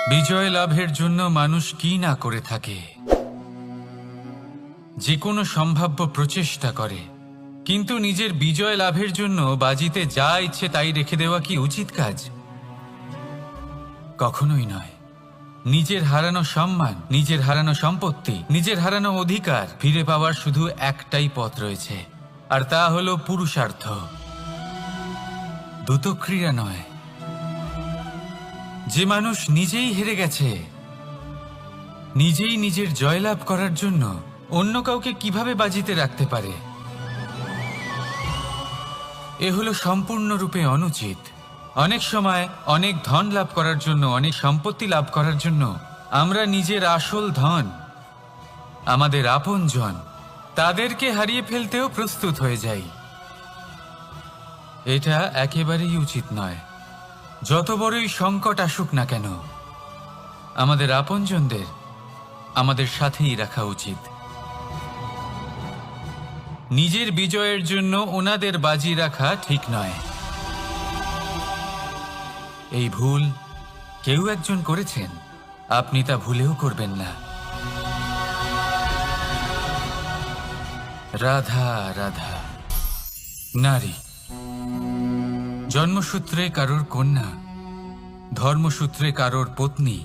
বিজয় লাভের জন্য মানুষ কি না করে থাকে, যে কোনো সম্ভাব্য প্রচেষ্টা করে, কিন্তু নিজের বিজয় লাভের জন্য বাজিতে যা ইচ্ছে তাই রেখে দেওয়া কি উচিত কাজ? কখনোই নয়। নিজের হারানো সম্মান, নিজের হারানো সম্পত্তি, নিজের হারানো অধিকার ফিরে পাওয়ার শুধু একটাই পথ রয়েছে, আর তা হলো পুরুষার্থ, দ্যুতক্রিয়া নয়। যে মানুষ নিজেই হেরে গেছে, নিজেই নিজের জয়লাভ করার জন্য অন্য কাউকে কিভাবে বাজিতে রাখতে পারে? এ হলো সম্পূর্ণরূপে অনুচিত। অনেক সময় অনেক ধন লাভ করার জন্য, অনেক সম্পত্তি লাভ করার জন্য আমরা নিজের আসল ধন, আমাদের আপনজন, তাদেরকে হারিয়ে ফেলতেও প্রস্তুত হয়ে যাই। এটা একেবারেই উচিত নয়। যত বড়ই সংকট আসুক না কেন, আমাদের আপনজনদের আমাদের সাথেই রাখা উচিত। নিজের বিজয়ের জন্য ওনাদের বাজি রাখা ঠিক নয়। এই ভুল কেউ একজন করেছেন, আপনি তা ভুলেও করবেন না। রাধা রাধা। নারী জন্মসূত্রে কারোর কন্যা, ধর্মসূত্রে কারোর পত্নী,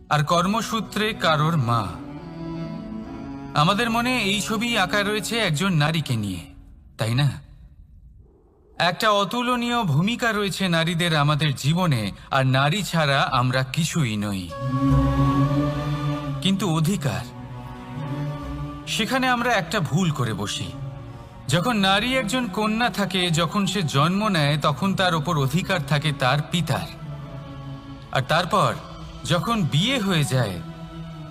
আর কর্মসূত্রে কারোর মা। আমাদের মনে এই ছবি আঁকা রয়েছে একজন নারীকে নিয়ে, তাই না? একটা অতুলনীয় ভূমিকা রয়েছে নারীদের আমাদের জীবনে, আর নারী ছাড়া আমরা কিছুই নই। কিন্তু অধিকার, সেখানে আমরা একটা ভুল করে বসি। যখন নারী একজন কন্যা থাকে, যখন সে জন্ম নেয়, তখন তার ওপর অধিকার থাকে তার পিতার। আর তারপর যখন বিয়ে হয়ে যায়,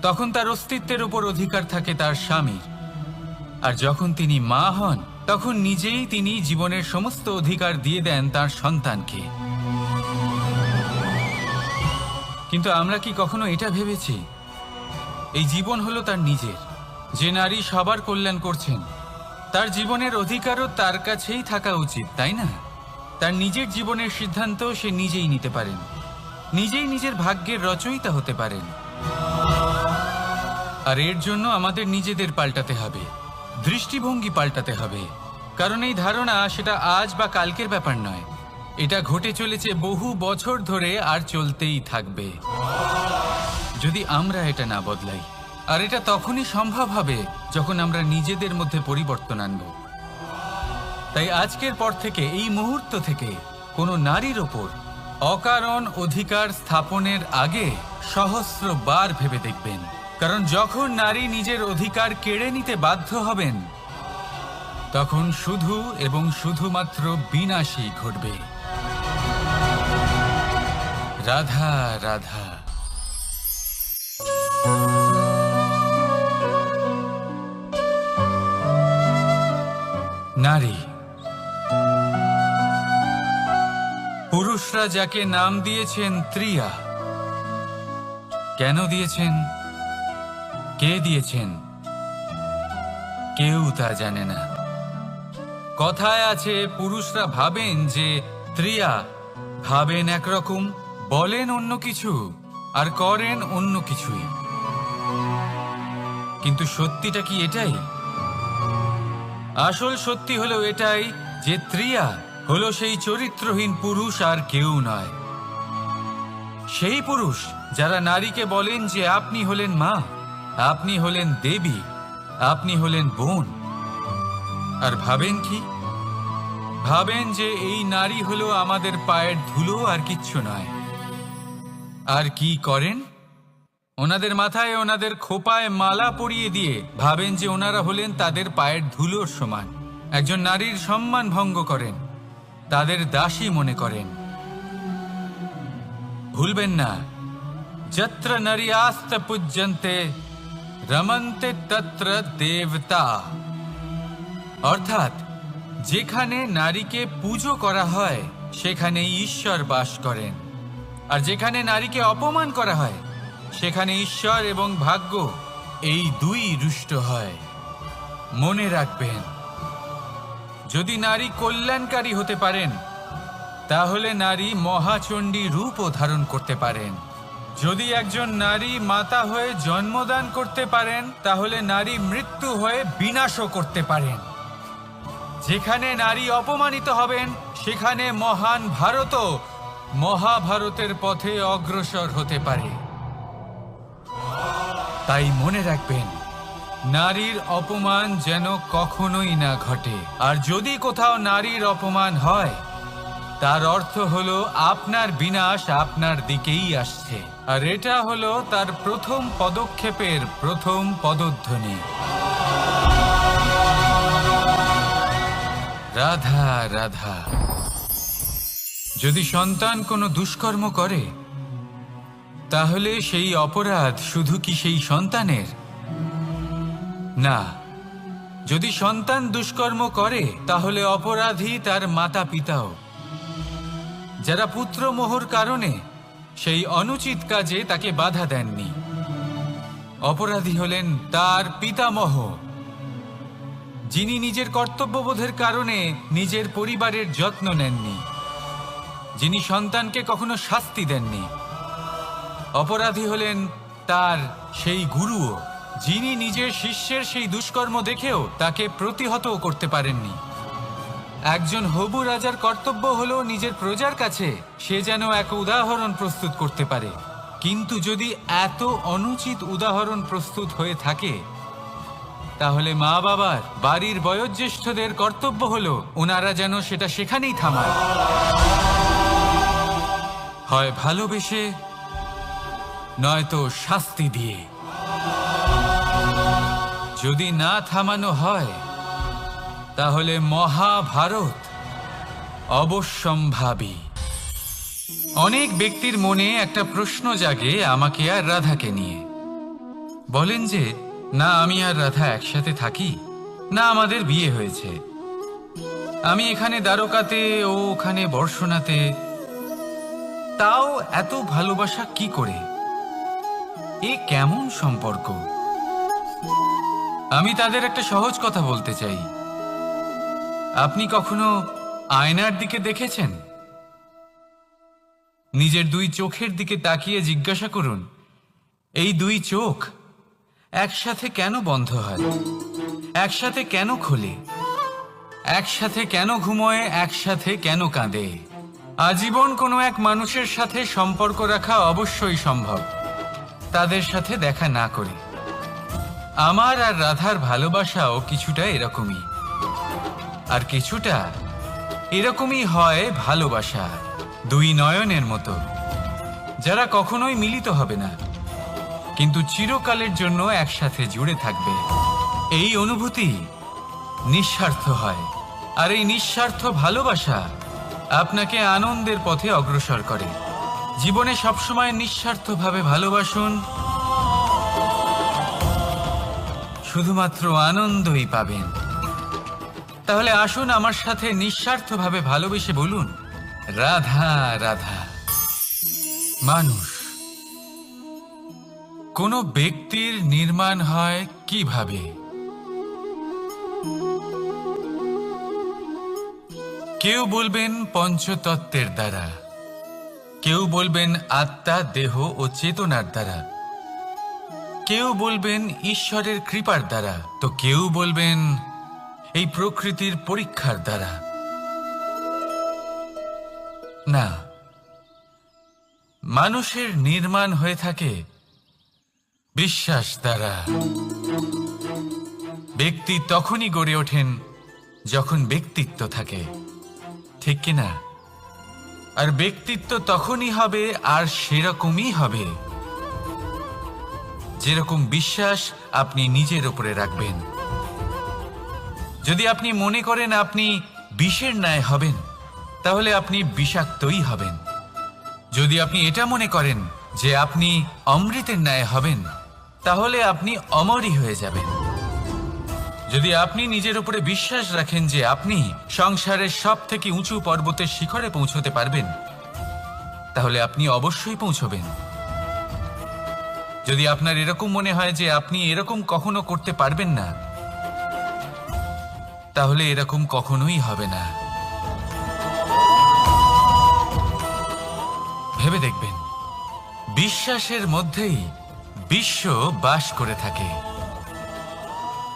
তখন তার অস্তিত্বের ওপর অধিকার থাকে তার স্বামীর। আর যখন তিনি মা হন, তখন নিজেই তিনি জীবনের সমস্ত অধিকার দিয়ে দেন তার সন্তানকে। কিন্তু আমরা কি কখনো এটা ভেবেছি এই জীবন হলো তার নিজের? যে নারী সবার কল্যাণ করছেন, তার জীবনের অধিকারও তার কাছেই থাকা উচিত, তাই না? তার নিজের জীবনের সিদ্ধান্ত সে নিজেই নিতে পারেন, নিজেই নিজের ভাগ্যের রচয়িতা হতে পারেন। আর এর জন্য আমাদের নিজেদের পাল্টাতে হবে, দৃষ্টিভঙ্গি পাল্টাতে হবে। কারণ এই ধারণা সেটা আজ বা কালকের ব্যাপার নয়, এটা ঘটে চলেছে বহু বছর ধরে, আর চলতেই থাকবে যদি আমরা এটা না বদলাই। আর এটা তখনই সম্ভব হবে যখন আমরা নিজেদের মধ্যে পরিবর্তন আনব। তাই আজকের পর থেকে, এই মুহূর্ত থেকে, কোনো নারীর ওপর অকারণ অধিকার স্থাপনের আগে সহস্রবার ভেবে দেখবেন। কারণ যখন নারী নিজের অধিকার কেড়ে নিতে বাধ্য হবেন, তখন শুধু এবং শুধুমাত্র বিনাশই ঘটবে। রাধা রাধা। নারী, পুরুষরা যাকে নাম দিয়েছেন ত্রিয়া, কেন দিয়েছেন, কে দিয়েছেন, কেউ তা জানে না। কথায় আছে, পুরুষরা ভাবেন যে ত্রিয়া, ভাবেন একরকম, বলেন অন্য কিছু, আর করেন অন্য কিছুই। কিন্তু সত্যিটা কি এটাই? আসল সত্যি হলো এটাই যে ত্রিয়া হলো সেই চরিত্রহীন পুরুষ, আর কেউ নয়। সেই পুরুষ যারা নারীকে বলেন যে আপনি হলেন মা, আপনি হলেন দেবী, আপনি হলেন বোন। আর ভাবেন কি? ভাবেন যে এই নারী হলো আমাদের পায়ের ধুলো, আর কিচ্ছু নয়। আর কি করেন? ওনাদের মাথায়, ওনাদের খোপায় মালা পরিয়ে দিয়ে ভাবেন যে ওনারা হলেন তাদের পায়ের ধুলোর সমান। একজন নারীর সম্মান ভঙ্গ করেন, তাদের দাসী মনে করেন। ভুলবেন না, যত্র নারীয়াস্ত পূজ্যন্তে রমন্তে তত্র দেবতা। অর্থাৎ যেখানে নারীকে পুজো করা হয়, সেখানেই ঈশ্বর বাস করেন। আর যেখানে নারীকে অপমান করা হয়, সেখানে ঈশ্বর এবং ভাগ্য এই দুই রুষ্ট হয়। মনে রাখবেন, যদি নারী কল্যাণকারী হতে পারেন, তাহলে নারী মহাচণ্ডী রূপও ধারণ করতে পারেন। যদি একজন নারী মাতা হয়ে জন্মদান করতে পারেন, তাহলে নারী মৃত্যু হয়ে বিনাশও করতে পারেন। যেখানে নারী অপমানিত হবেন, সেখানে মহান ভারতও মহাভারতের পথে অগ্রসর হতে পারে। তাই মনে রাখবেন, নারীর অপমান যেন কখনোই না ঘটে। আর যদি কোথাও নারীর অপমান হয়, তার অর্থ হলো আপনার বিনাশ আপনার দিকেই আসছে। আর এটা হলো তার প্রথম পদক্ষেপের প্রথম পদধ্বনি। রাধা রাধা। যদি সন্তান কোনো দুষ্কর্ম করে, তাহলে সেই অপরাধ শুধু কি সেই সন্তানের? না, যদি সন্তান দুষ্কর্ম করে, তাহলে অপরাধী তার মাতা পিতাও, যারা পুত্রমোহর কারণে সেই অনুচিত কাজে তাকে বাধা দেননি। অপরাধী হলেন তার পিতামহ, যিনি নিজের কর্তব্যবোধের কারণে নিজের পরিবারের যত্ন নেননি, যিনি সন্তানকে কখনো শাস্তি দেননি। অপরাধী হলেন তার সেই গুরুও, যিনি নিজের শিষ্যের সেই দুষ্কর্ম দেখেও তাকে প্রতিহত করতে পারেননি। একজন হবু রাজার কর্তব্য হলো নিজের প্রজার কাছে সে যেন এক উদাহরণ প্রস্তুত করতে পারে। কিন্তু যদি এত অনুচিত উদাহরণ প্রস্তুত হয়ে থাকে, তাহলে মা বাবার, বাড়ির বয়োজ্যেষ্ঠদের কর্তব্য হলো ওনারা যেন সেটা সেখানেই থামায়, হয় ভালোবেসে, নয়তো শাস্তি দিয়ে। যদি না থামানো হয়, তাহলে মহাভারত অবশ্যম্ভাবী। অনেক ব্যক্তির মনে একটা প্রশ্ন জাগে আমাকে আর রাধাকে নিয়ে। বলেন যে, না আমি আর রাধা একসাথে থাকি, না আমাদের বিয়ে হয়েছে। আমি এখানে দ্বারকাতে, ও ওখানে বর্ষণাতে, তাও এত ভালোবাসা কি করে? এ কেমন সম্পর্ক? আমি তাদের একটা সহজ কথা বলতে চাই। আপনি কখনো আয়নার দিকে দেখেছেন? নিজের দুই চোখের দিকে তাকিয়ে জিজ্ঞাসা করুন, এই দুই চোখ একসাথে কেন বন্ধ হয়, একসাথে কেন খোলে, একসাথে কেন ঘুমোয়, একসাথে কেন কাঁদে? আজীবন কোনো এক মানুষের সাথে সম্পর্ক রাখা অবশ্যই সম্ভব, তাদের সাথে দেখা না করে। আমার আর রাধার ভালোবাসাও কিছুটা এরকমই, আর কিছুটা এরকমই হয় ভালোবাসা দুই নয়নের মতো, যারা কখনোই মিলিত হবে না, কিন্তু চিরকালের জন্য একসাথে জুড়ে থাকবে। এই অনুভূতি নিঃস্বার্থ হয়, আর এই নিঃস্বার্থ ভালোবাসা আপনাকে আনন্দের পথে অগ্রসর করে। জীবনে সবসময় নিঃস্বার্থভাবে ভালোবাসুন, শুধুমাত্র আনন্দই পাবেন। তাহলে আসুন আমার সাথে নিঃস্বার্থভাবে ভালোবেসে বলুন, রাধা রাধা। মানুষ, কোনো ব্যক্তির নির্মাণ হয় কিভাবে? কেউ বলবেন পঞ্চতত্ত্বের দ্বারা, কেউ বলবেন আত্মা, দেহ ও চেতনার দ্বারা, কেউ বলবেন ঈশ্বরের কৃপার দ্বারা, তো কেউ বলবেন এই প্রকৃতির পরীক্ষার দ্বারা। না, মানুষের নির্মাণ হয়ে থাকে বিশ্বাস দ্বারা। ব্যক্তি তখনই গড়ে ওঠেন যখন ব্যক্তিত্ব থাকে, ঠিক কিনা? আর ব্যক্তিত্ব তখনই হবে, আর সেরকমই হবে যেরকম বিশ্বাস আপনি নিজের উপরে রাখবেন। যদি আপনি মনে করেন আপনি বিষের ন্যায় হবেন, তাহলে আপনি বিষাক্তই হবেন। যদি আপনি এটা মনে করেন যে আপনি অমৃতের ন্যায় হবেন, তাহলে আপনি অমরই হয়ে যাবেন। যদি আপনি নিজের উপরে বিশ্বাস রাখেন যে আপনি সংসারের সব থেকে উঁচু পর্বতের শিখরে পৌঁছতে পারবেন, তাহলে আপনি অবশ্যই পৌঁছবেন। যদি আপনার এরকম মনে হয় যে আপনি এরকম কখনো করতে পারবেন না, তাহলে এরকম কখনোই হবে না। ভেবে দেখবেন, বিশ্বাসের মধ্যেই বিশ্ব বাস করে থাকে।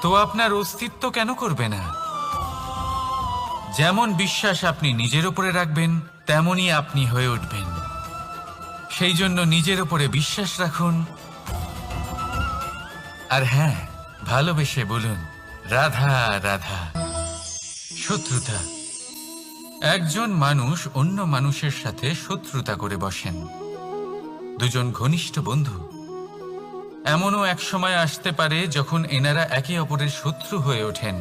তো আপনার অস্তিত্ব কেন করবে না? যেমন বিশ্বাস আপনি নিজের উপরে রাখবেন, তেমনই আপনি হয়ে উঠবেন। সেই জন্য নিজের উপরে বিশ্বাস রাখুন। আর হ্যাঁ, ভালোবেসে বলুন, রাধা রাধা। শত্রুতা। একজন মানুষ অন্য মানুষের সাথে শত্রুতা করে বসেন, দুজন ঘনিষ্ঠ বন্ধু। এমনও এক সময় আসতে পারে যখন এনারা একে অপরের শত্রু হয়ে ওঠেন।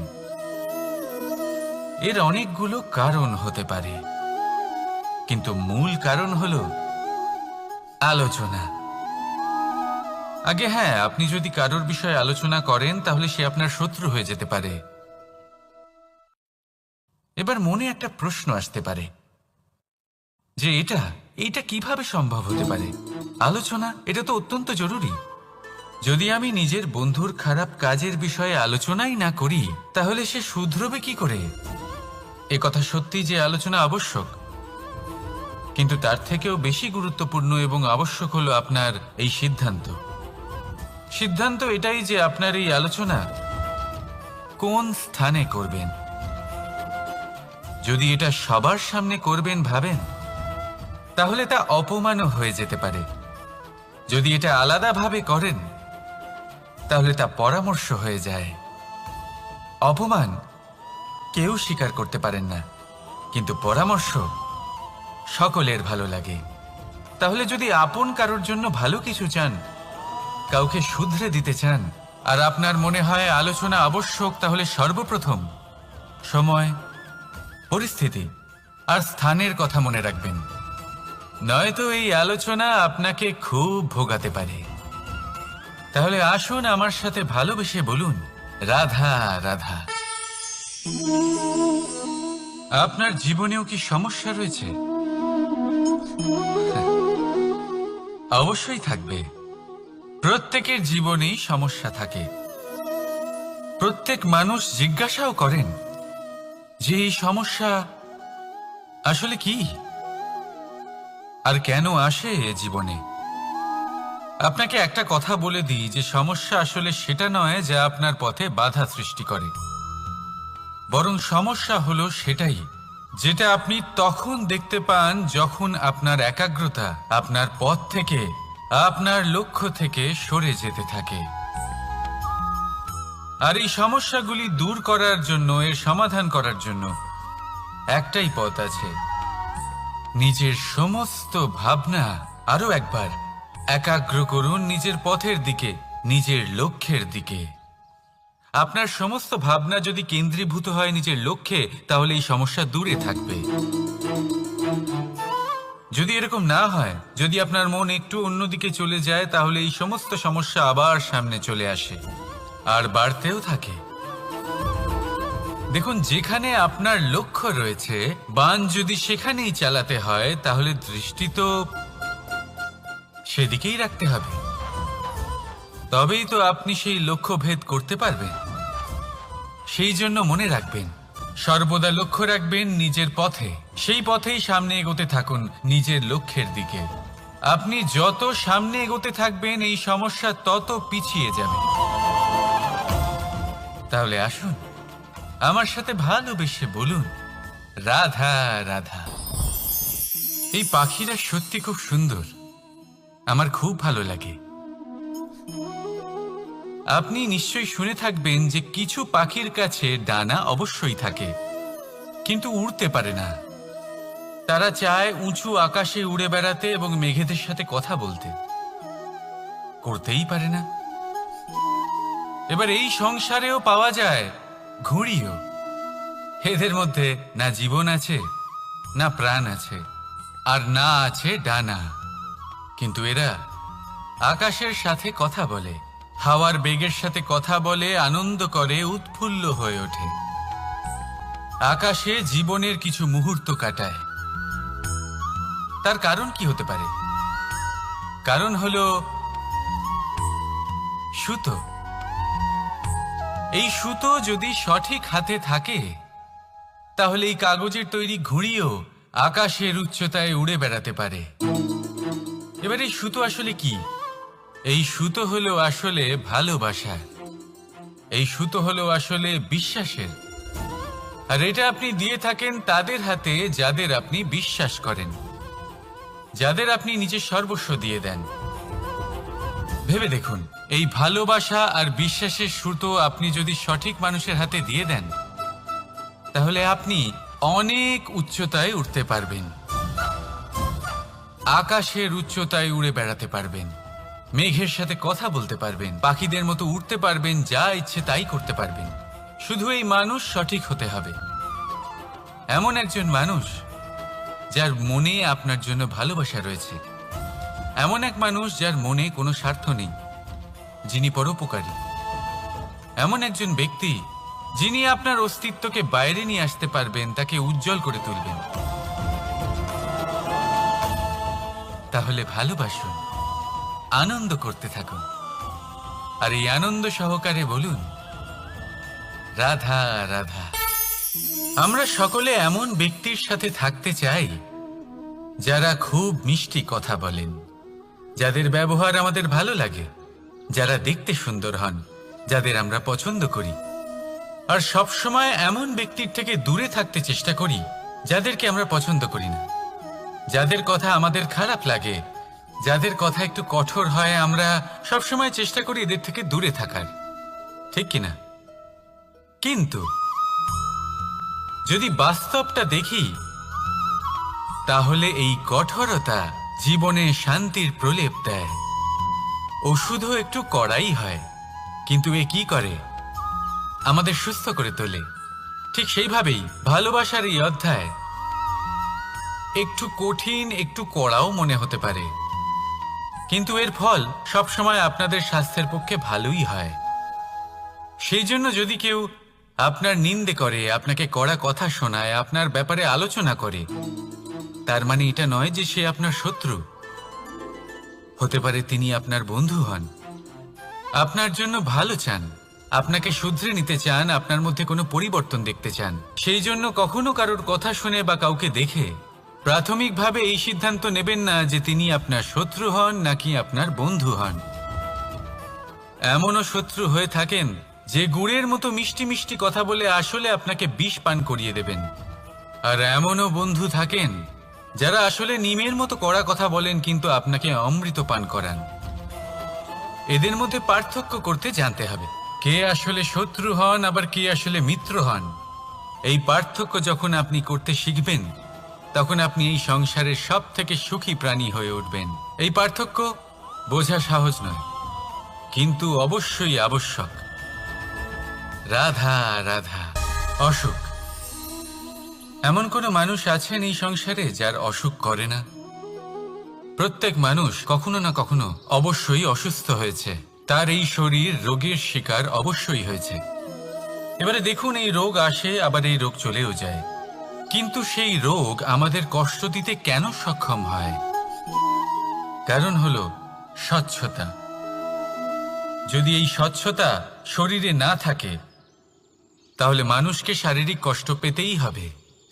এর অনেকগুলো কারণ হতে পারে, কিন্তু মূল কারণ হলো আলোচনা। আগে হ্যাঁ, আপনি যদি কারোর বিষয়ে আলোচনা করেন তাহলে সে আপনার শত্রু হয়ে যেতে পারে। এবার মনে একটা প্রশ্ন আসতে পারে যে এটা কিভাবে সম্ভব হতে পারে? আলোচনা, এটা তো অত্যন্ত জরুরি। যদি আমি নিজের বন্ধুর খারাপ কাজের বিষয়ে আলোচনাই না করি তাহলে সে শুধরবে কি করে? এ কথা সত্যি যে আলোচনা আবশ্যক, কিন্তু তার থেকেও বেশি গুরুত্বপূর্ণ এবং আবশ্যক হলো আপনার এই সিদ্ধান্ত। সিদ্ধান্ত এটাই যে আপনার এই আলোচনা কোন স্থানে করবেন। যদি এটা সবার সামনে করবেন ভাবেন, তাহলে তা অপমানও হয়ে যেতে পারে। যদি এটা আলাদাভাবে করেন তাহলে তা পরামর্শ হয়ে যায়। অপমান কেউ স্বীকার করতে পারেন না, কিন্তু পরামর্শ সকলের ভালো লাগে। তাহলে যদি আপন কারোর জন্য ভালো কিছু চান, কাউকে শুধরে দিতে চান, আর আপনার মনে হয় আলোচনা আবশ্যক, তাহলে সর্বপ্রথম সময়, পরিস্থিতি আর স্থানের কথা মনে রাখবেন। নয়তো এই আলোচনা আপনাকে খুব ভোগাতে পারে। তাহলে আসুন আমার সাথে ভালোবেসে বলুন, রাধা রাধা। আপনার জীবনেও কি সমস্যা রয়েছে? অবশ্যই থাকবে। প্রত্যেকের জীবনেই সমস্যা থাকে। প্রত্যেক মানুষ জিজ্ঞাসাও করেন যে এই সমস্যা আসলে কি আর কেন আসে এ জীবনে। আপনাকে একটা কথা বলে দিই যে সমস্যা আসলে সেটা নয় যা আপনার পথে বাধা সৃষ্টি করে, বরং সমস্যা হলো সেটাই যেটা আপনি তখন দেখতে পান যখন আপনার একাগ্রতা আপনার পথ থেকে, আপনার লক্ষ্য থেকে সরে যেতে থাকে। আর এই সমস্যাগুলি দূর করার জন্য, এর সমাধান করার জন্য একটাই পথ আছে। নিজের সমস্ত ভাবনা আরো একবার একাগ্র করুন নিজের পথের দিকে, নিজের লক্ষ্যের দিকে। আপনার সমস্ত ভাবনা যদি কেন্দ্রীভূত হয় নিজের লক্ষ্যে, তাহলে এই সমস্যা দূরে থাকবে। যদি এরকম না হয়, যদি আপনার মন একটু অন্যদিকে চলে যায়, তাহলে এই সমস্ত সমস্যা আবার সামনে চলে আসে আর বাড়তেও থাকে। দেখুন, যেখানে আপনার লক্ষ্য রয়েছে, বান যদি সেখানেই চালাতে হয়, তাহলে দৃষ্টি তো সেদিকেই রাখতে হবে। তবেই তো আপনি সেই লক্ষ্য ভেদ করতে পারবেন। সেই জন্য মনে রাখবেন, সর্বদা লক্ষ্য রাখবেন নিজের পথে, সেই পথেই সামনে এগোতে থাকুন নিজের লক্ষ্যের দিকে। আপনি যত সামনে এগোতে থাকবেন এই সমস্যা তত পিছিয়ে যাবে। তাহলে আসুন আমার সাথে ভালোবেসে বলুন, রাধা রাধা। এই পাখিরা সত্যি খুব সুন্দর, আমার খুব ভালো লাগে। আপনি নিশ্চয়ই শুনে থাকবেন যে কিছু পাখির কাছে ডানা অবশ্যই থাকে, কিন্তু উড়তে পারে না। তারা চায় উঁচু আকাশে উড়ে বেড়াতে এবং মেঘেদের সাথে কথা বলতে, করতেই পারে না। এবার এই সংসারেও পাওয়া যায় ঘুড়িও। এদের মধ্যে না জীবন আছে, না প্রাণ আছে, আর না আছে ডানা, কিন্তু এরা আকাশের সাথে কথা বলে, হাওয়ার বেগের সাথে কথা বলে, আনন্দ করে, উৎফুল্ল হয়ে ওঠে। আকাশে জীবনের কিছু মুহূর্ত কাটায়। তার কারণ কি হতে পারে? কারণ হলো সুতো। এই সুতো যদি সঠিক হাতে থাকে, তাহলে এই কাগজের তৈরি ঘুড়িও আকাশের উচ্চতায় উড়ে বেড়াতে পারে। এবার এই সুতো আসলে কি? এই সুতো হলো আসলে ভালোবাসা, এই সুতো হলো আসলে বিশ্বাসের। আর এটা আপনি দিয়ে থাকেন তাদের হাতে যাদের আপনি বিশ্বাস করেন, যাদের আপনি নিজের সর্বস্ব দিয়ে দেন। ভেবে দেখুন, এই ভালোবাসা আর বিশ্বাসের সুতো আপনি যদি সঠিক মানুষের হাতে দিয়ে দেন, তাহলে আপনি অনেক উচ্চতায় উঠতে পারবেন, আকাশের উচ্চতায় উড়ে বেড়াতে পারবেন, মেঘের সাথে কথা বলতে পারবেন, পাখিদের মতো উড়তে পারবেন, যা ইচ্ছে তাই করতে পারবেন। শুধু এই মানুষ সঠিক হতে হবে, এমন একজন মানুষ যার মনে আপনার জন্য ভালোবাসা রয়েছে, এমন এক মানুষ যার মনে কোনো স্বার্থ নেই, যিনি পরোপকারী, এমন একজন ব্যক্তি যিনি আপনার অস্তিত্বকে বাইরে নিয়ে আসতে পারবেন, তাকে উজ্জ্বল করে তুলবেন। তাহলে ভালোবাসুন, আনন্দ করতে থাকুন, আর এই আনন্দ সহকারে বলুন, রাধা রাধা। আমরা সকলে এমন ব্যক্তির সাথে থাকতে চাই যারা খুব মিষ্টি কথা বলেন, যাদের ব্যবহার আমাদের ভালো লাগে, যারা দেখতে সুন্দর হন, যাদের আমরা পছন্দ করি। আর সব সময় এমন ব্যক্তির থেকে দূরে থাকতে চেষ্টা করি যাদেরকে আমরা পছন্দ করি না, যাদের কথা আমাদের খারাপ লাগে, যাদের কথা একটু কঠোর হয়। আমরা সব সময় চেষ্টা করি এদের থেকে দূরে থাকার, ঠিক কিনা? কিন্তু যদি বাস্তবটা দেখি, তাহলে এই কঠোরতা জীবনে শান্তির প্রলেপ দেয়। ওষুধও একটু কড়াই হয়, কিন্তু এ কি করে? আমাদের সুস্থ করে তোলে। ঠিক সেইভাবেই ভালোবাসার এই অধ্যায় একটু কঠিন, একটু কড়াও মনে হতে পারে, কিন্তু এর ফল সবসময় আপনাদের স্বাস্থ্যের পক্ষে ভালোই হয়। সেই জন্য যদি কেউ আপনার নিন্দে করে, আপনাকে কড়া কথা শোনায়, আপনার ব্যাপারে আলোচনা করে, তার মানে এটা নয় যে সে আপনার শত্রু। হতে পারে তিনি আপনার বন্ধু হন, আপনার জন্য ভালো চান, আপনাকে শুধরে নিতে চান, আপনার মধ্যে কোনো পরিবর্তন দেখতে চান। সেই জন্য কখনো কারোর কথা শুনে বা কাউকে দেখে প্রাথমিকভাবে এই সিদ্ধান্ত নেবেন না যে তিনি আপনার শত্রু হন নাকি আপনার বন্ধু হন। এমনও শত্রু হয়ে থাকেন যে গুড়ের মতো মিষ্টি মিষ্টি কথা বলে আসলে আপনাকে বিষ পান করিয়ে দেবেন। আর এমনও বন্ধু থাকেন যারা আসলে নিমের মতো কড়া কথা বলেন কিন্তু আপনাকে অমৃত পান করান। এদের মধ্যে পার্থক্য করতে জানতে হবে, কে আসলে শত্রু হন আবার কে আসলে মিত্র হন। এই পার্থক্য যখন আপনি করতে শিখবেন, তখন আপনি এই সংসারের সব থেকে সুখী প্রাণী হয়ে উঠবেন। এই পার্থক্য বোঝা সহজ নয়, কিন্তু অবশ্যই আবশ্যক। রাধা রাধা। অসুখ। এমন কোনো মানুষ আছেন এই সংসারে যার অসুখ করে না? প্রত্যেক মানুষ কখনো না কখনো অবশ্যই অসুস্থ হয়েছে, তার এই শরীর রোগের শিকার অবশ্যই হয়েছে। এবারে দেখুন, এই রোগ আসে আবার এই রোগ চলেও যায়, কিন্তু সেই রোগ আমাদের কষ্ট দিতে কেন সক্ষম হয়? কারণ হলো স্বচ্ছতা। যদি এই স্বচ্ছতা শরীরে না থাকে, তাহলে মানুষকে শারীরিক কষ্ট পেতেই হবে।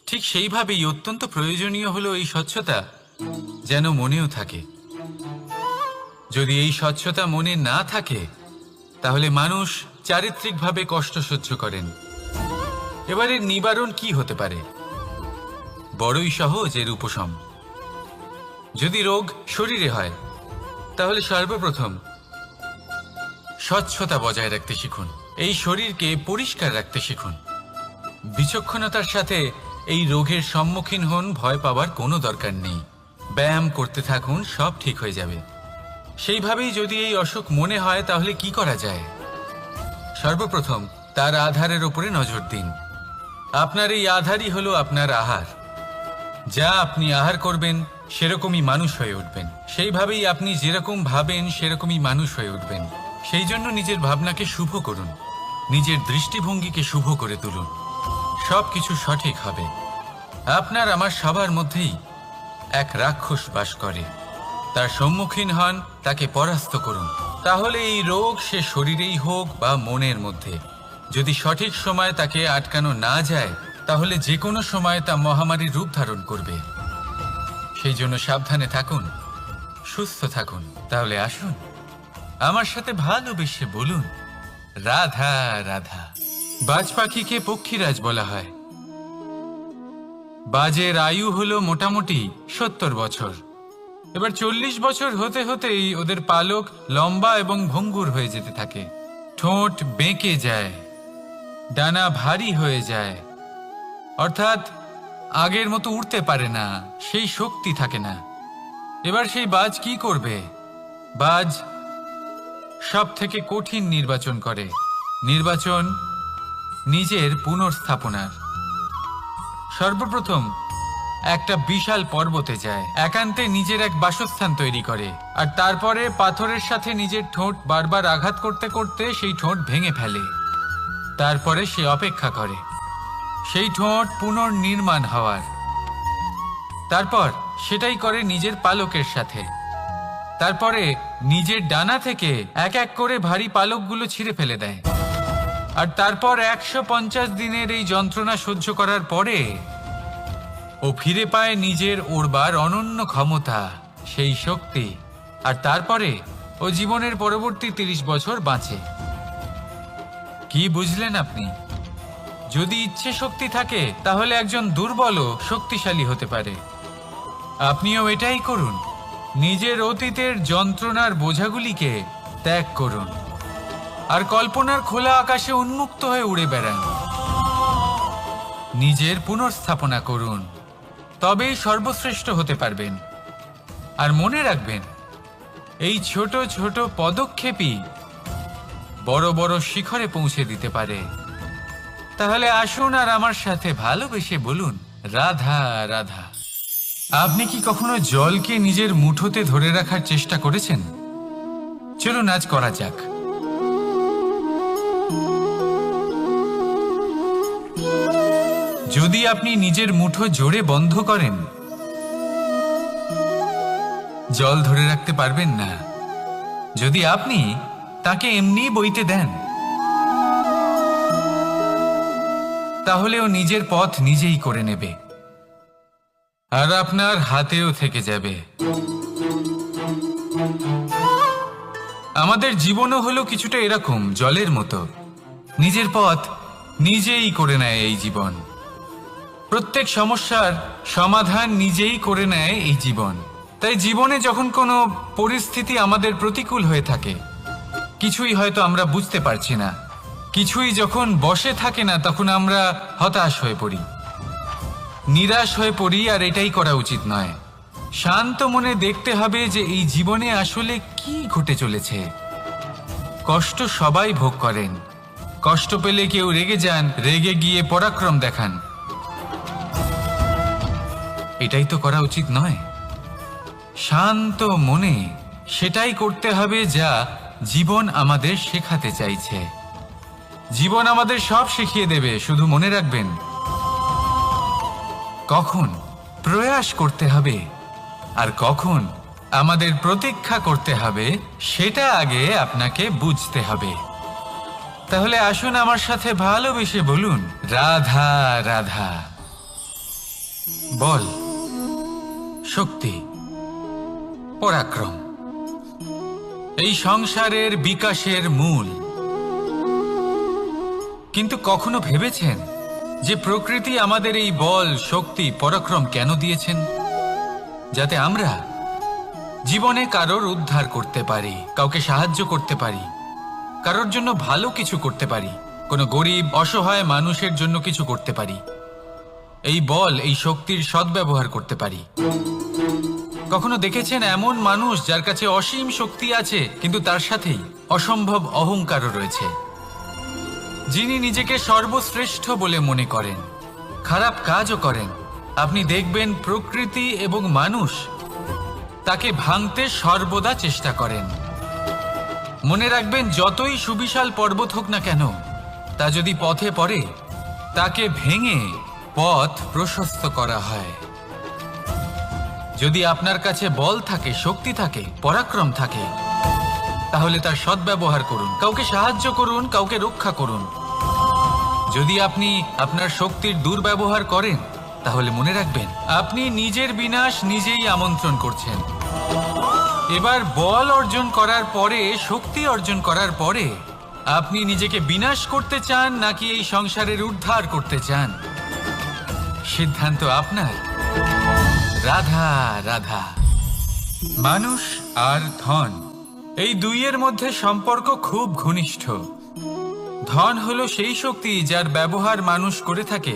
ঠিক সেইভাবেই অত্যন্ত প্রয়োজনীয় হলো এই স্বচ্ছতা যেন মনেও থাকে। যদি এই স্বচ্ছতা মনে না থাকে, তাহলে মানুষ চারিত্রিকভাবে কষ্ট সহ্য করেন। এবারে নিবারণ কি হতে পারে? বড়ই সহজ এর উপশম। যদি রোগ শরীরে হয়, তাহলে সর্বপ্রথম স্বচ্ছতা বজায় রাখতে শিখুন, এই শরীরকে পরিষ্কার রাখতে শিখুন। বিচক্ষণতার সাথে এই রোগের সম্মুখীন হন, ভয় পাওয়ার কোনো দরকার নেই। ব্যায়াম করতে থাকুন, সব ঠিক হয়ে যাবে। সেইভাবেই যদি এই অসুখ মনে হয়, তাহলে কি করা যায়? সর্বপ্রথম তার আধারের উপরে নজর দিন। আপনার এই আধারই হলো আপনার আহার। যা আপনি আহার করবেন সেরকমই মানুষ হয়ে উঠবেন। সেইভাবেই আপনি যেরকম ভাবেন সেরকমই মানুষ হয়ে উঠবেন। সেই জন্য নিজের ভাবনাকে শুভ করুন, নিজের দৃষ্টিভঙ্গিকে শুভ করে তুলুন, সব কিছু সঠিক হবে। আপনার আমার সবার মধ্যেই এক রাক্ষস বাস করে, তার সম্মুখীন হন, তাকে পরাস্ত করুন। তাহলে এই রোগ সে শরীরেই হোক বা মনের মধ্যে, যদি সঠিক সময় তাকে আটকানো না যায়, তাহলে যে কোনো সময় তা মহামারীর রূপ ধারণ করবে। সেই জন্য সাবধানে থাকুন, সুস্থ থাকুন। তাহলে আসুন আমার সাথে ভালোবেসে বলুন রাধা রাধা। বাজ পাখিকে পক্ষীরাজ বলা হয়। বাজের আয়ু হলো মোটামুটি 70 বছর। এবার 40 বছর হতে হতেই ওদের পালক লম্বা এবং ভঙ্গুর হয়ে যেতে থাকে, ঠোঁট বেঁকে যায়, ডানা ভারী হয়ে যায়, অর্থাৎ আগের মতো উড়তে পারে না, সেই শক্তি থাকে না। এবার সেই বাজ কি করবে? বাজ সব থেকে কঠিন নির্বাচন করে, নির্বাচন নিজের পুনর্স্থাপনার। সর্বপ্রথম একটা বিশাল পর্বতে যায়, একান্তে নিজের এক বাসস্থান তৈরি করে, আর তারপরে পাথরের সাথে নিজের ঠোঁট বারবার আঘাত করতে করতে সেই ঠোঁট ভেঙে ফেলে। তারপরে সে অপেক্ষা করে সেই ঠোঁট পুনর্নির্মাণ হওয়ার। তারপর সেটাই করে নিজের পালকের সাথে। তারপরে নিজের ডানা থেকে এক এক করে ভারী পালকগুলো ছিঁড়ে ফেলে দেয়। আর তারপর 150 দিনের এই যন্ত্রণা সহ্য করার পরে ও ফিরে পায় নিজের ওড়বার অনন্য ক্ষমতা, সেই শক্তি। আর তারপরে ও জীবনের পরবর্তী 30 বছর বাঁচে। কি বুঝলেন আপনি? যদি ইচ্ছে শক্তি থাকে তাহলে একজন দুর্বলও শক্তিশালী হতে পারে। আপনিও এটাই করুন, নিজের অতীতের যন্ত্রণার বোঝাগুলিকে ত্যাগ করুন আর কল্পনার খোলা আকাশে উন্মুক্ত হয়ে উড়ে বেড়ান। নিজের পুনর্স্থাপনা করুন, তবেই সর্বশ্রেষ্ঠ হতে পারবেন। আর মনে রাখবেন, এই ছোট ছোট পদক্ষেপই বড় বড় শিখরে পৌঁছে দিতে পারে। তাহলে আসুন আর আমার সাথে ভালোবেসে বলুন রাধা রাধা। আপনি কি কখনো জলকে নিজের মুঠোতে ধরে রাখার চেষ্টা করেছেন? চলুন আজ করা যাক। যদি আপনি নিজের মুঠো জোরে বন্ধ করেন, জল ধরে রাখতে পারবেন না। যদি আপনি তাকে এমনি বইতে দেন, তাহলে ও নিজের পথ নিজেই করে নেবে আর আপনার হাতেও থেকে যাবে। আমাদের জীবনও হলো কিছুটা এরকম, জলের মতো। নিজের পথ নিজেই করে নেয় এই জীবন। প্রত্যেক সমস্যার সমাধান নিজেই করে নেয় এই জীবন। তাই জীবনে যখন কোনো পরিস্থিতি আমাদের প্রতিকূল হয়ে থাকে, কিছুই হয়তো আমরা বুঝতে পারছি না, কিছুই যখন বসে থাকে না, তখন আমরা হতাশ হয়ে পড়ি, নিরাশ হয়ে পড়ি। আর এটাই করা উচিত নয়। শান্ত মনে দেখতে হবে যে এই জীবনে আসলে কি ঘটে চলেছে। কষ্ট সবাই ভোগ করেন। কষ্ট পেলে কেউ রেগে যান, রেগে গিয়ে পরাক্রম দেখান। এটাই তো করা উচিত নয়। শান্ত মনে সেটাই করতে হবে যা জীবন আমাদের শেখাতে চাইছে। জীবন আমাদের সব শিখিয়ে দেবে, শুধু মনে রাখবেন কখন প্রয়াস করতে হবে আর কখন আমাদের প্রতীক্ষা করতে হবে, সেটা আগে আপনাকে বুঝতে হবে। তাহলে আসুন আমার সাথে ভালোবেসে বলুন রাধা রাধা। বল, শক্তি, পরাক্রম এই সংসারের বিকাশের মূল। কিন্তু কখনো ভেবেছেন যে প্রকৃতি আমাদের এই বল, শক্তি, পরাক্রম কেন দিয়েছেন? যাতে আমরা জীবনে কারোর উদ্ধার করতে পারি, কাউকে সাহায্য করতে পারি, কারোর জন্য ভালো কিছু করতে পারি, কোনো গরিব অসহায় মানুষের জন্য কিছু করতে পারি। এই বল, এই শক্তির সদ্ব্যবহার করতে পারি। কখনো দেখেছেন এমন মানুষ যার কাছে অসীম শক্তি আছে, কিন্তু তার সাথেই অসম্ভব অহংকারও রয়েছে, যিনি নিজেকে সর্বশ্রেষ্ঠ বলে মনে করেন, খারাপ কাজও করেন। আপনি দেখবেন প্রকৃতি এবং মানুষ তাকে ভাঙতে সর্বদা চেষ্টা করেন। মনে রাখবেন, যতই সুবিশাল পর্বত হোক না কেন, তা যদি পথে পড়ে, তাকে ভেঙে পথ প্রশস্ত করা হয়। যদি আপনার কাছে বল থাকে, শক্তি থাকে, পরাক্রম থাকে, তাহলে তার সদ্ব্যবহার করুন, কাউকে সাহায্য করুন, কাউকে রক্ষা করুন। যদি আপনি আপনার শক্তির দুর্ব্যবহার করেন, তাহলে মনে রাখবেন আপনি নিজের বিনাশ নিজেই আমন্ত্রণ করছেন। এবার বল অর্জন করার পরে, শক্তি অর্জন করার পরে আপনি নিজেকে বিনাশ করতে চান নাকি এই সংসারের উদ্ধার করতে চান, সিদ্ধান্ত আপনার। রাধা রাধা। মানুষ আর ধন, এই দুইয়ের মধ্যে সম্পর্ক খুব ঘনিষ্ঠ। ধন হলো সেই শক্তি যার ব্যবহার মানুষ করে থাকে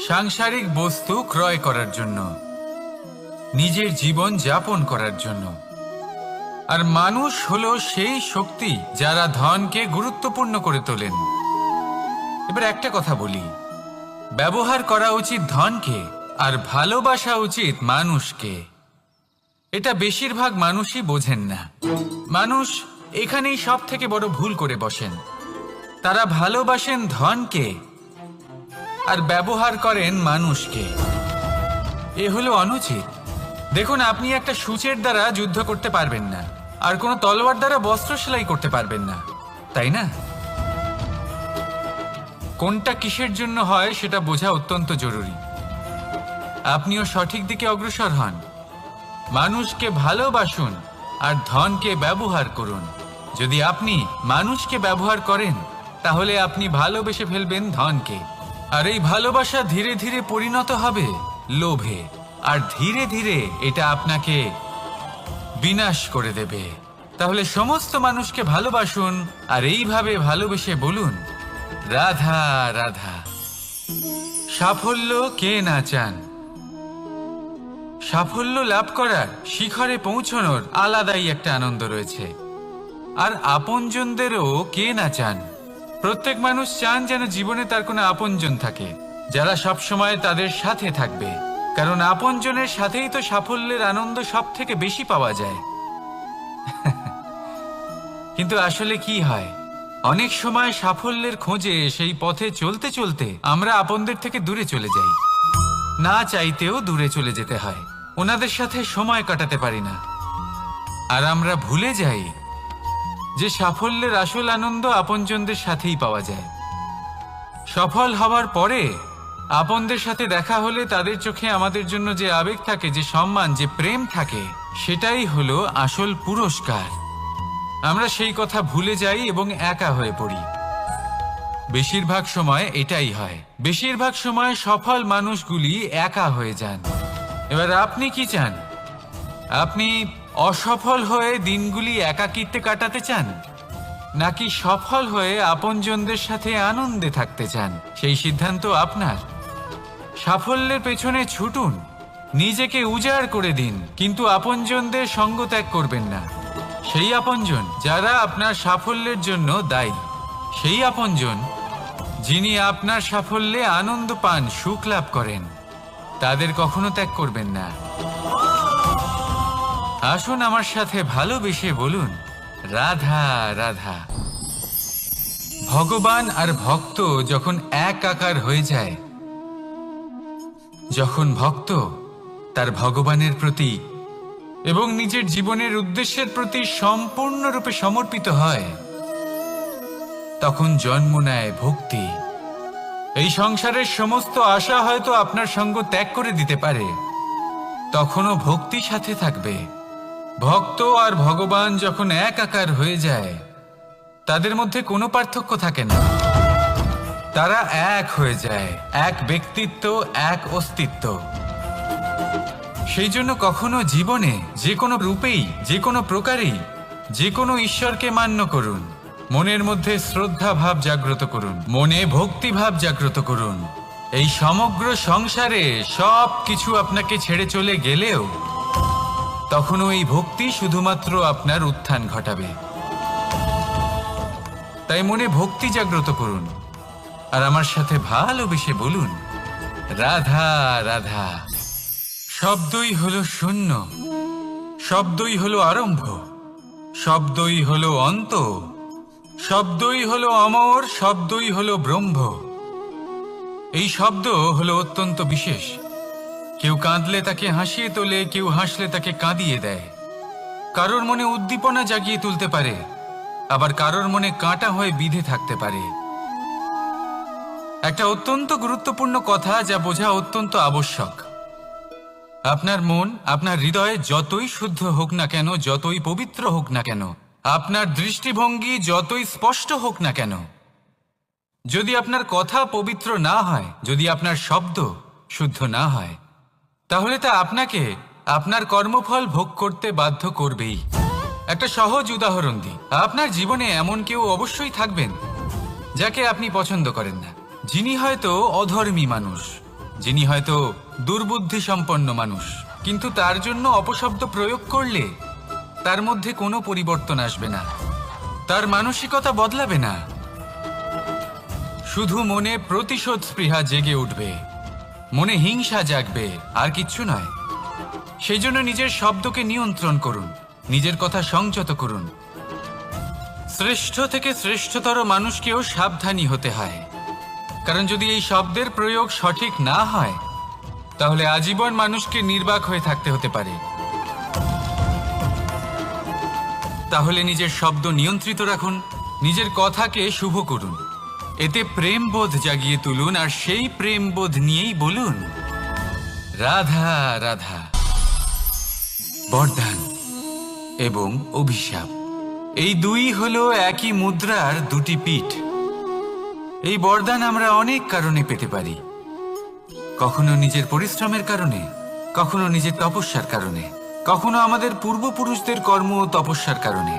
সাংসারিক বস্তু ক্রয় করার জন্য, নিজের জীবন যাপন করার জন্য। আর মানুষ হলো সেই শক্তি যারা ধনকে গুরুত্বপূর্ণ করে তোলেন। এবার একটা কথা বলি, ব্যবহার করা উচিত ধনকে আর ভালোবাসা উচিত মানুষকে। এটা বেশিরভাগ মানুষই বোঝেন না। মানুষ এখানেই সব থেকে বড় ভুল করে বসেন। তারা ভালোবাসেন ধনকে আর ব্যবহার করেন মানুষকে। এ হলো অনুচিত। দেখুন, আপনি একটা সূচের দ্বারা যুদ্ধ করতে পারবেন না, আর কোনো তলোয়ার দ্বারা বস্ত্র সেলাই করতে পারবেন না, তাই না? কোনটা কিসের জন্য হয় সেটা বোঝা অত্যন্ত জরুরি। আপনিও সঠিক দিকে অগ্রসর হন। মানুষকে ভালোবাসুন আর ধনকে ব্যবহার করুন। যদি আপনি মানুষকে ব্যবহার করেন তাহলে আপনি ভালোবেসে ফেলবেন ধনকে, আর এই ভালোবাসা ধীরে ধীরে পরিণত হবে লোভে, আর ধীরে ধীরে এটা আপনাকে বিনাশ করে দেবে। তাহলে সমস্ত মানুষকে ভালোবাসুন আর এইভাবে ভালোবেসে বলুন, রাধা রাধা। সাফল্য কে না চান? সাফল্য লাভ করার, শিখরে পৌঁছানোর আলাদাই একটা আনন্দ রয়েছে। আর আপনজনদেরও কে না চান? প্রত্যেক মানুষ চান যেন জীবনে তার কোনো আপনজন থাকে, যারা সবসময় তাদের সাথে থাকবে। কারণ আপনজনের সাথেই তো সাফল্যের আনন্দ সব থেকে বেশি পাওয়া যায়। কিন্তু আসলে কি হয়, অনেক সময় সাফল্যের খোঁজে সেই পথে চলতে চলতে আমরা আপনদের থেকে দূরে চলে যাই। না চাইতেও দূরে চলে যেতে হয়, ওনাদের সাথে সময় কাটাতে পারি না। আর আমরা ভুলে যাই যে সাফল্যের আসল আনন্দ আপনজনদের সাথেই পাওয়া যায়। সফল হওয়ার পরে আপনদের সাথে দেখা হলে তাদের চোখে আমাদের জন্য যে আবেগ থাকে, যে সম্মান, যে প্রেম থাকে, সেটাই হলো আসল পুরস্কার। আমরা সেই কথা ভুলে যাই এবং একা হয়ে পড়ি। বেশিরভাগ সময় এটাই হয়। বেশিরভাগ সময় সফল মানুষগুলি একা হয়ে যান। এবার আপনি কি চান? আপনি অসফল হয়ে দিনগুলি একাকিত্বে কাটাতে চান, নাকি সফল হয়ে আপনজনদের সাথে আনন্দে থাকতে চান? সেই সিদ্ধান্ত আপনার। সাফল্যের পেছনে ছুটুন, নিজেকে উজাড় করে দিন, কিন্তু আপনজনদের সঙ্গ ত্যাগ করবেন না। সেই আপনজন যারা আপনার সাফল্যের জন্য দায়ী, সেই আপনজন যিনি আপনার সাফল্যে আনন্দ পান, সুখ লাভ করেন, তাদের কখনো ত্যাগ করবেন না। আসুন আমার সাথে ভালোবেসে বলুন, রাধা রাধা। ভগবান আর ভক্ত যখন এক আকার হয়ে যায়, যখন ভক্ত তার ভগবানের প্রতি এবং নিজের জীবনের উদ্দেশ্যের প্রতি সম্পূর্ণরূপে সমর্পিত হয়, তখন জন্ম নেয় ভক্তি। এই সংসারের সমস্ত আশা হয়তো আপনার সঙ্গ ত্যাগ করে দিতে পারে, তখনও ভক্তি সাথে থাকবে। ভক্ত আর ভগবান যখন এক আকার হয়ে যায়, তাদের মধ্যে কোনো পার্থক্য থাকে না। তারা এক হয়ে যায়, এক ব্যক্তিত্ব, এক অস্তিত্ব। সেই জন্য কখনো জীবনে যে কোনো রূপেই, যে কোনো প্রকারেই, যে কোনো ঈশ্বরকে মান্য করুন। মনের মধ্যে শ্রদ্ধা ভাব জাগ্রত করুন, মনে ভক্তি ভাব জাগ্রত করুন। এই সমগ্র সংসারে সব কিছু আপনাকে ছেড়ে চলে গেলেও তখনও এই ভক্তি শুধুমাত্র আপনার উত্থান ঘটাবে। তাই মনে ভক্তি জাগ্রত করুন আর আমার সাথে ভালোবেসে বলুন, রাধা রাধা। শব্দই হলো শূন্য, শব্দই হলো আরম্ভ, শব্দই হলো অন্ত, শব্দই হলো অমর, শব্দই হলো ব্রহ্ম। এই শব্দ হলো অত্যন্ত বিশেষ। কেউ কাঁদলে তাকে হাসিয়ে তোলে, কেউ হাসলে তাকে কাঁদিয়ে দেয়। কারোর মনে উদ্দীপনা জাগিয়ে তুলতে পারে, আবার কারোর মনে কাঁটা হয়ে বিঁধে থাকতে পারে। একটা অত্যন্ত গুরুত্বপূর্ণ কথা যা বোঝা অত্যন্ত আবশ্যক। আপনার মন, আপনার হৃদয় যতই শুদ্ধ হোক না কেন, যতই পবিত্র হোক না কেন, আপনার দৃষ্টিভঙ্গি যতই স্পষ্ট হোক না কেন, যদি আপনার কথা পবিত্র না হয়, যদি আপনার শব্দ শুদ্ধ না হয়, তাহলে তা আপনাকে আপনার কর্মফল ভোগ করতে বাধ্য করবেই। একটা সহজ উদাহরণ দিই। আপনার জীবনে এমন কেউ অবশ্যই থাকবেন যাকে আপনি পছন্দ করেন না, যিনি হয়তো অধর্মী মানুষ, যিনি হয়তো দুর্বুদ্ধি সম্পন্ন মানুষ, কিন্তু তার জন্য অপশব্দ প্রয়োগ করলে তার মধ্যে কোনো পরিবর্তন আসবে না, তার মানসিকতা বদলাবে না, শুধু মনে প্রতিশোধ স্পৃহা জেগে উঠবে, মনে হিংসা জাগবে, আর কিচ্ছু নয়। সেই জন্য নিজের শব্দকে নিয়ন্ত্রণ করুন, নিজের কথা সংযত করুন। শ্রেষ্ঠ থেকে শ্রেষ্ঠতর মানুষকেও সাবধানী হতে হয়, কারণ যদি এই শব্দের প্রয়োগ সঠিক না হয়, তাহলে আজীবন মানুষকে নির্বাক হয়ে থাকতে হতে পারে। তাহলে নিজের শব্দ নিয়ন্ত্রিত রাখুন, নিজের কথাকে শুভ করুন, এতে প্রেমবোধ জাগিয়ে তুলুন, আর সেই প্রেমবোধ নিয়েই বলুন রাধা রাধা। বরদান এবং অভিশাপ, এই দুই হলো একই মুদ্রার দুটি পিঠ। এই বরদান আমরা অনেক কারণে পেতে পারি, কখনো নিজের পরিশ্রমের কারণে, কখনো নিজের তপস্যার কারণে, কখনো আমাদের পূর্বপুরুষদের কর্ম ও তপস্যার কারণে।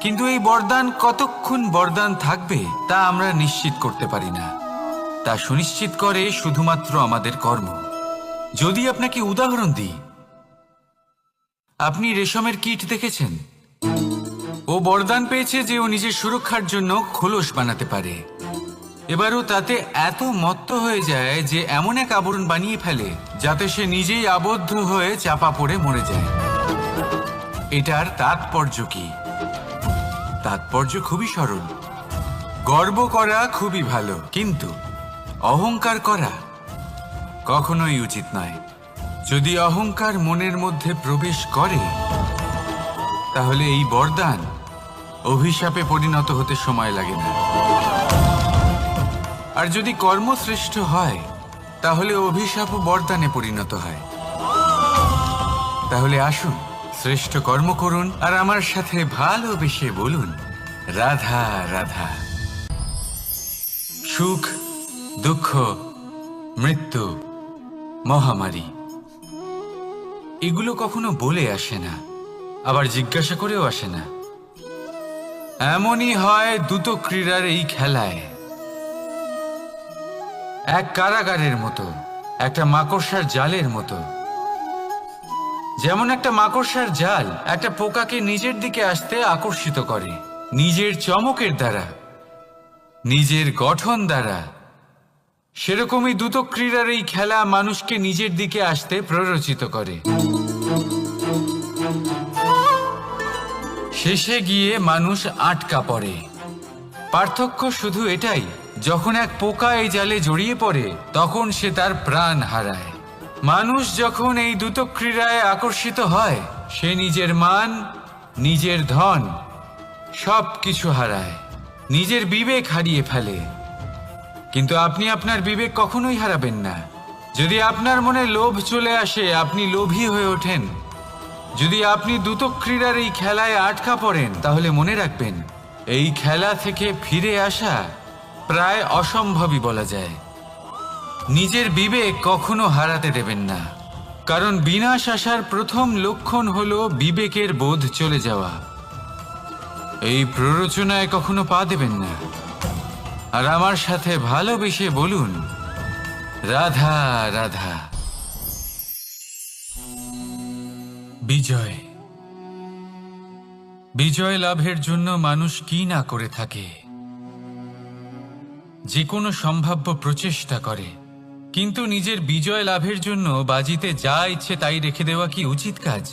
কিন্তু এই বরদান কতক্ষণ বরদান থাকবে তা আমরা নিশ্চিত করতে পারি না, তা সুনিশ্চিত করে শুধুমাত্র আমাদের কর্ম। যদি আপনাকে উদাহরণ দিই, আপনি রেশমের কীট দেখেছেন? ও বরদান পেয়েছে যে ও নিজের সুরক্ষার জন্য খোলস বানাতে পারে। এবারও তাতে এত মত্ত হয়ে যায় যে এমন এক আবরণ বানিয়ে ফেলে যাতে সে নিজেই আবদ্ধ হয়ে চাপা পড়ে মরে যায়। এটার তাৎপর্য কি? তাৎপর্য খুবই সরল। গর্ব করা খুবই ভালো, কিন্তু অহংকার করা কখনোই উচিত নয়। যদি অহংকার মনের মধ্যে প্রবেশ করে, তাহলে এই বরদান অভিশাপে পরিণত হতে সময় লাগে না। আর যদি কর্মশ্রেষ্ঠ হয়, তাহলে অভিশাপও বরদানে পরিণত হয়। তাহলে আসুন, শ্রেষ্ঠ কর্ম করুন আর আমার সাথে ভালোবেসে বলুন রাধা রাধা। সুখ, দুঃখ, মৃত্যু, মহামারী, এগুলো কখনো বলে আসে না, আবার জিজ্ঞাসা করেও আসে না। এমনই হয় দ্রুত ক্রীড়ার এই খেলায়। এক কারাগারের মতো, একটা মাকড়সার জালের মতো। যেমন একটা মাকড়সার জাল একটা পোকাকে নিজের দিকে আসতে আকর্ষিত করে নিজের চমকের দ্বারা, নিজের গঠন দ্বারা, সেরকমই দ্রুত ক্রীড়ার এই খেলা মানুষকে নিজের দিকে আসতে প্ররোচিত করে। শেষে গিয়ে মানুষ আটকা পড়ে। পার্থক্য শুধু এটাই, যখন এক পোকা এই জালে জড়িয়ে পড়ে তখন সে তার প্রাণ হারায়। মানুষ যখন এই দ্রুত ক্রীড়ায় আকর্ষিত হয়, সে নিজের মান, নিজের ধন সব কিছু হারায়, নিজের বিবেক হারিয়ে ফেলে। কিন্তু আপনি আপনার বিবেক কখনোই হারাবেন না। যদি আপনার মনে লোভ চলে আসে, আপনি লোভী হয়ে ওঠেন। যদি আপনি দ্রুত ক্রীড়ার এই খেলায় আটকা পড়েন, তাহলে মনে রাখবেন, এই খেলা থেকে ফিরে আসা প্রায় অসম্ভবই বলা যায়। নিজের বিবেক কখনো হারাতে দেবেন না, কারণ বিনাশ আসার প্রথম লক্ষণ হলো বিবেকের বোধ চলে যাওয়া। এই প্ররোচনায় কখনো পা দেবেন না। আর আমার সাথে ভালোবেসে বলুন রাধা রাধা। বিজয়, বিজয় লাভের জন্য মানুষ কি না করে থাকে, যে কোনো সম্ভাব্য প্রচেষ্টা করে। কিন্তু নিজের বিজয় লাভের জন্য বাজিতে যা ইচ্ছে তাই রেখে দেওয়া কি উচিত কাজ?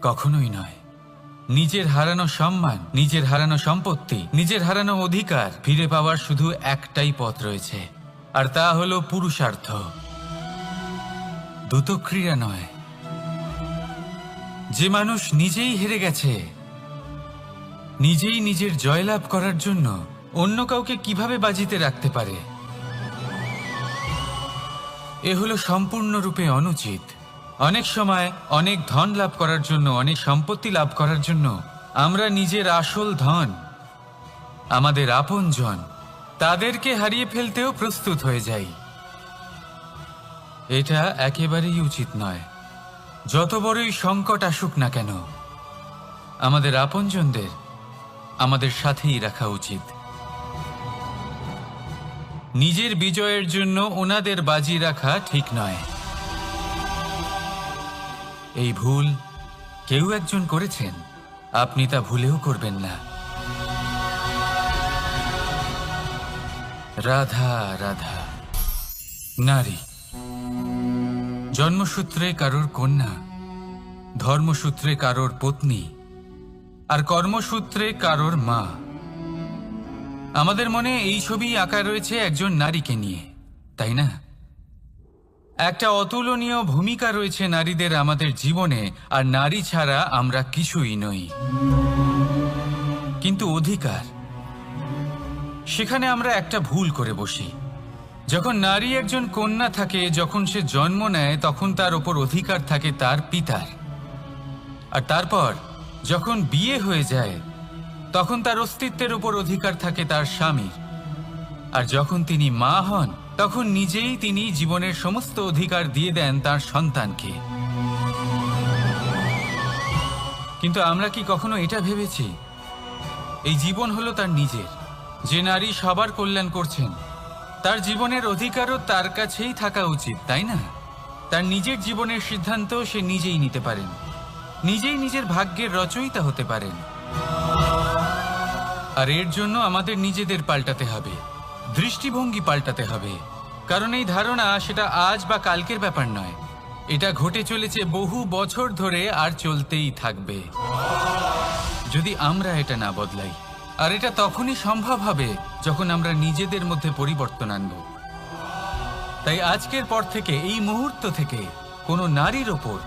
কখনোই নয়। নিজের হারানো সম্মান, নিজের হারানো সম্পত্তি, নিজের হারানো অধিকার ফিরে পাওয়ার শুধু একটাই পথ রয়েছে, আর তা হলো পুরুষার্থ, দ্রুতক্রিয়া নয়। যে মানুষ নিজেই হেরে গেছে, নিজেই নিজের জয়লাভ করার জন্য অন্য কাউকে কিভাবে বাজিতে রাখতে পারে? এ হলো সম্পূর্ণরূপে অনুচিত। অনেক সময় অনেক ধন লাভ করার জন্য, অনেক সম্পত্তি লাভ করার জন্য আমরা নিজের আসল ধন, আমাদের আপনজন, তাদেরকে হারিয়ে ফেলতেও প্রস্তুত হয়ে যাই। এটা একেবারেই উচিত নয়। যত বড়ই সংকট আসুক না কেন, আমাদের আপনজনদের আমাদের সাথেই রাখা উচিত। নিজের বিজয়ের জন্য ওনাদের বাজি রাখা ঠিক নয়। এই ভুল কেউ একজন করেছেন, আপনি তা ভুলেও করবেন না। রাধা রাধা। নারী জন্মসূত্রে কারোর কন্যা, ধর্মসূত্রে কারোর পত্নী, আর কর্মসূত্রে কারোর মা। আমাদের মনে এই ছবি আঁকা রয়েছে একজন নারীকে নিয়ে, তাই না? একটা অতুলনীয় ভূমিকা রয়েছে নারীদের আমাদের জীবনে, আর নারী ছাড়া আমরা কিছুই নই। কিন্তু অধিকার, সেখানে আমরা একটা ভুল করে বসি। যখন নারী একজন কন্যা থাকে, যখন সে জন্ম নেয়, তখন তার ওপর অধিকার থাকে তার পিতার। আর তারপর যখন বিয়ে হয়ে যায়, তখন তার অস্তিত্বের উপর অধিকার থাকে তার স্বামীর। আর যখন তিনি মা হন, তখন নিজেই তিনি জীবনের সমস্ত অধিকার দিয়ে দেন তার সন্তানকে। কিন্তু আমরা কি কখনো এটা ভেবেছি এই জীবন হলো তার নিজের? যে নারী সবার কল্যাণ করছেন, তার জীবনের অধিকারও তার কাছেই থাকা উচিত, তাই না? তার নিজের জীবনের সিদ্ধান্ত সে নিজেই নিতে পারেন, নিজেই নিজের ভাগ্যের রচয়িতা হতে পারেন। আর এর জন্য আমাদের নিজেদের পাল্টাতে হবে, দৃষ্টিভঙ্গি পাল্টাতে হবে। কারণ এই ধারণা সেটা আজ বা কালকের ব্যাপার নয়, এটা ঘটে চলেছে বহু বছর ধরে আর চলতেই থাকবে যদি আমরা এটা না বদলাই। আর এটা তখনই সম্ভব হবে যখন আমরা নিজেদের মধ্যে পরিবর্তন আনব। তাই আজকের পর থেকে, এই মুহূর্ত থেকে কোনো নারীর ওপর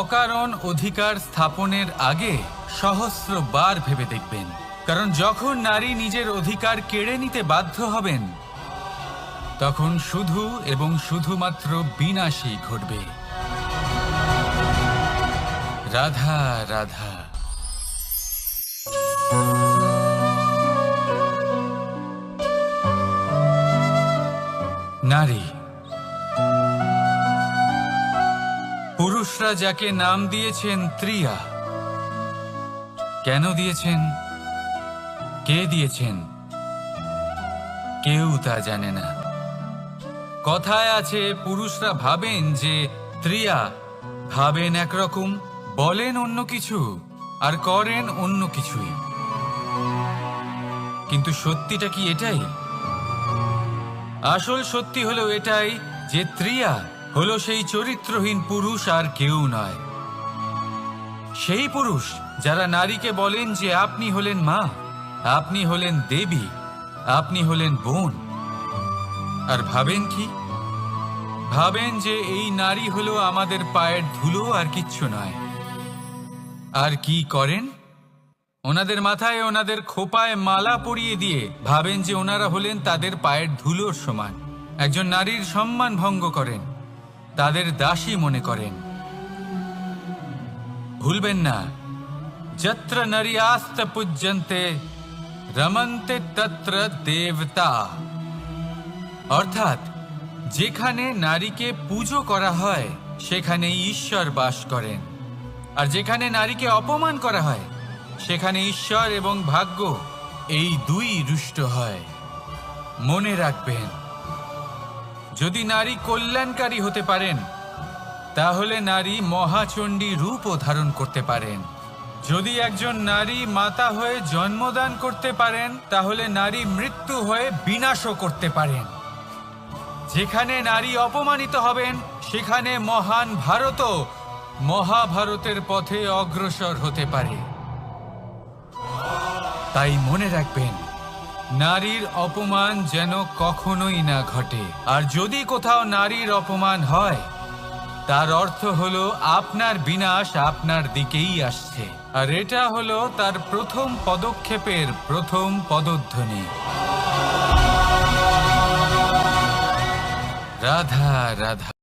অকারণ অধিকার স্থাপনের আগে সহস্রবার ভেবে দেখবেন। কারণ যখন নারী নিজের অধিকার কেড়ে নিতে বাধ্য হবেন, তখন শুধু এবং শুধুমাত্র বিনাশই ঘটবে। রাধা রাধা। নারী, পুরুষরা যাকে নাম দিয়েছেন ত্রিয়া, কেন দিয়েছেন, কে দিয়েছেন, কেউ তা জানে না। কথায় আছে, পুরুষরা ভাবেন যে ত্রিয়া, ভাবেন একরকম, বলেন অন্য কিছু, আর করেন অন্য কিছুই। কিন্তু সত্যিটা কি এটাই? আসল সত্যি হলো এটাই যে ত্রিয়া হলো সেই চরিত্রহীন পুরুষ, আর কেউ নয়। সেই পুরুষ যারা নারীকে বলেন যে আপনি হলেন মা, আপনি হলেন দেবী, আপনি হলেন বোন। আর ভাবেন কি? ভাবেন যে এই নারী হলো আমাদের পায়ের ধুলো, আর কিচ্ছু নয়। আর কি করেন? ওনাদের মাথায়, ওনাদের খোপায় মালা পরিয়ে দিয়ে ভাবেন যে ওনারা হলেন তাদের পায়ের ধুলোর সমান। একজন নারীর সম্মান ভঙ্গ করেন, তাদের দাসী মনে করেন। ভুলবেন না, যত্র নারীয়াস্ত পূজ্যন্তে রমন্তে তত্র দেবতা। অর্থাৎ যেখানে নারীকে পুজো করা হয়, সেখানে ঈশ্বর বাস করেন। আর যেখানে নারীকে অপমান করা হয়, সেখানে ঈশ্বর এবং ভাগ্য এই দুই রুষ্ট হয়। মনে রাখবেন, যদি নারী কল্যাণকারী হতে পারেন, তাহলে নারী মহাচণ্ডী রূপও ধারণ করতে পারেন। যদি একজন নারী মাতা হয়ে জন্মদান করতে পারেন, তাহলে নারী মৃত্যু হয়ে বিনাশও করতে পারেন। যেখানে নারী অপমানিত হবেন, সেখানে মহান ভারতও মহাভারতের পথে অগ্রসর হতে পারে। তাই মনে রাখবেন, নারীর অপমান যেন কখনোই না ঘটে। আর যদি কোথাও নারীর অপমান হয়, তার অর্থ হলো আপনার বিনাশ আপনার দিকেই আসছে। আর এটা হলো তার প্রথম পদক্ষেপের প্রথম পদধ্বনি। রাধা রাধা।